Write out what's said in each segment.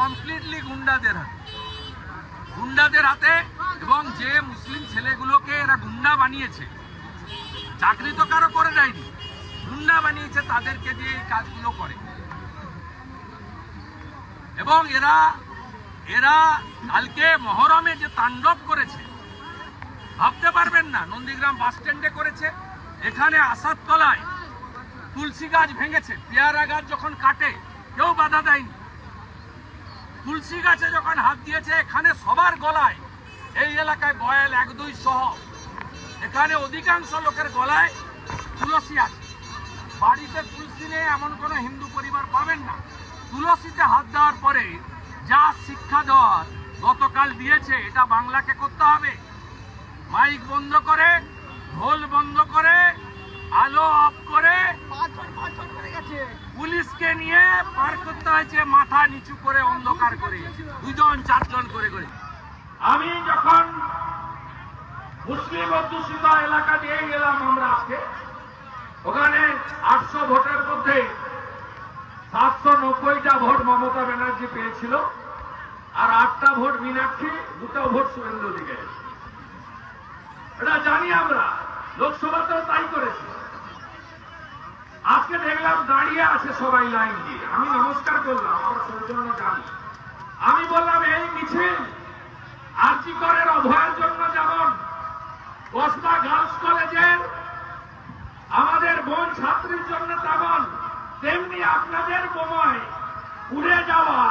Completely গুন্ডাদের হাতে। এবং যে মুসলিম ছেলেগুলোকে এরা গুন্ডা বানিয়েছে, চাকরি তো কারো করে দেয়নি, গুন্ডা বানিয়েছে, তাদেরকে দিয়ে এই কাজগুলো করে। এবং এরা কালকে মহরমে যে তাণ্ডব করেছে ভাবতে পারবেন না। নন্দীগ্রাম বাস স্ট্যান্ডে করেছে, এখানে আসাদতলায় তুলসী গাছ ভেঙেছে, পেয়ারা গাছ যখন কাটে কেউ বাধা দেয়নি। তুলসী গাছে যখন হাত দিয়েছে, এখানে সবার গলায়, এই এলাকায় বয়াল 1-2 সহ এখানে অধিকাংশ লোকের গলায় তুলসী আছে। বাড়িতে তুলসী নেই এমন কোনো হিন্দু পরিবার পাবেন না। তুলসীতে হাত দেওয়ার পরে যা শিক্ষা দেওয়ার গতকাল দিয়েছে, এটা বাংলাকে করতে হবে। মাইক বন্ধ করে, ঢোল বন্ধ করে, আলো অফ করে, পুলিশকে নিয়ে পার করতে হয়েছে মাথা নিচু করে, অন্ধকার করে, 2-4 করে করে। আমি যখন মুসলিম অধ্যুষিত এলাকা দিয়ে গেলাম আমরা আজকে, ওখানে 800 ভোটের মধ্যে 790টা ভোট মমতা ব্যানার্জি পেয়েছিল, আর 8টা ভোট মীনাক্ষী, 2টা ভোট শুভেন্দু অধিকারী। এটা জানি আমরা, লোকসভাতেও তাই করেছি। আজকে দেখলাম দাঁড়িয়ে আছে সবাই লাইন দিয়ে, আমি নমস্কার করলাম, আমরা সৌজন্য জানি। আমি বললাম এই মিছিল আরজি করের অভয়ের জন্য যেমন কসবা গার্লস কলেজের আমাদের বোন ছাত্রীর জন্য তেমন, তেমনি আপনাদের বোমায় উড়ে যাওয়া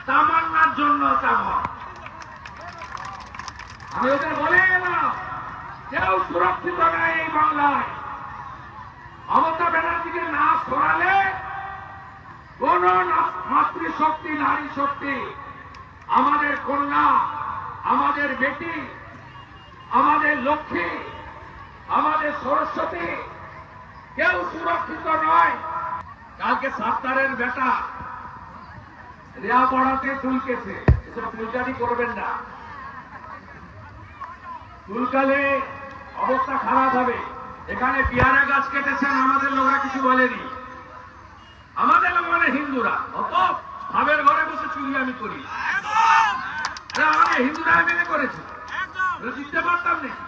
তামান্নার জন্য তেমন। আমি ওদের বলে গেলাম, কেউ সুরক্ষিত নয় এই বাংলায়। মমতা ব্যানার্জিকে না সরালে কোন মাতৃশক্তি, নারী শক্তি, আমাদের কন্যা, আমাদের বেটি, আমাদের লক্ষ্মী, আমাদের সরস্বতী, কেউ সুরক্ষিত নয়। কালকে সাত্তারের বেটা রেয়া পড়াতে চুলকেছে, এসব চুলকানি করবেন না, চুলকালে অবস্থা খারাপ হবে। এখানে পেয়ারা গাছ কেটেছেন, আমাদের লোকরা কিছু বলেনি। আমাদের লোক মানে হিন্দুরা, অত ভাবের ঘরে বসে চুরি আমি করি, হিন্দুরা মেনে করেছে, জিততে পারতাম নাকি?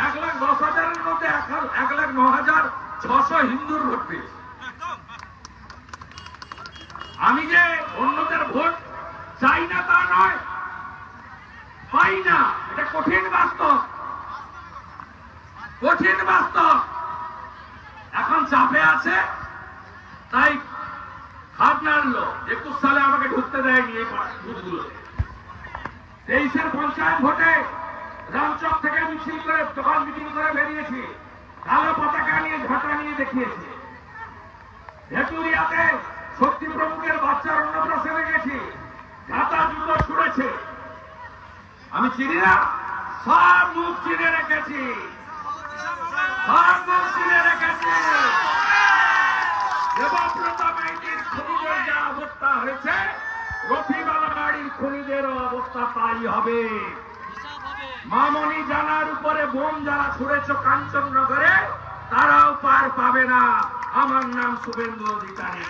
1,10,000-এর মধ্যে 1,09,600 হিন্দুর ভোট পেয়েছে। আমি যে অন্যদের ভোট চাই না তা নয়, পাই না, এটা কঠিন বাস্তব, কঠিন বাস্তব। এখন চাপে আছে, তাই হাত নাড়লো। 21 সালে আমাকে ঢুকতে দেয়নি এই বুথগুলোতে। 23-এর পঞ্চায়েত ভোটে রামচক থেকে মিছিল করে, দোকান মিটিং করে বেরিয়েছি, কালো পতাকা নিয়ে, ঝাঁটা নিয়ে দেখিয়েছি। ভেটুরিয়াতে শক্তি প্রমুখের বাচ্চার অন্নপ্রাশনে গেছি, ঝাঁটা জুতো ছুড়েছে। আমি চিনি না, সব মুখ চিনে রেখেছি, সব মুখ চিনে রেখেছি। দেবব্রত মাইতির খনিজের যা অবস্থা হয়েছে, রফিবালা বাড়ির খনিজেরও অবস্থা তাই হবে। মামনি জানার উপরে বোম যারা ছুড়েছ কাঞ্চননগরে, তারাও পার পাবে না। আমার নাম শুভেন্দু অধিকারী।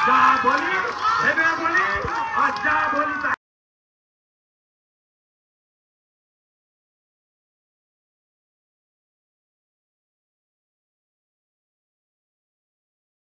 যা বলি ভেবে বলি, আর যা বলি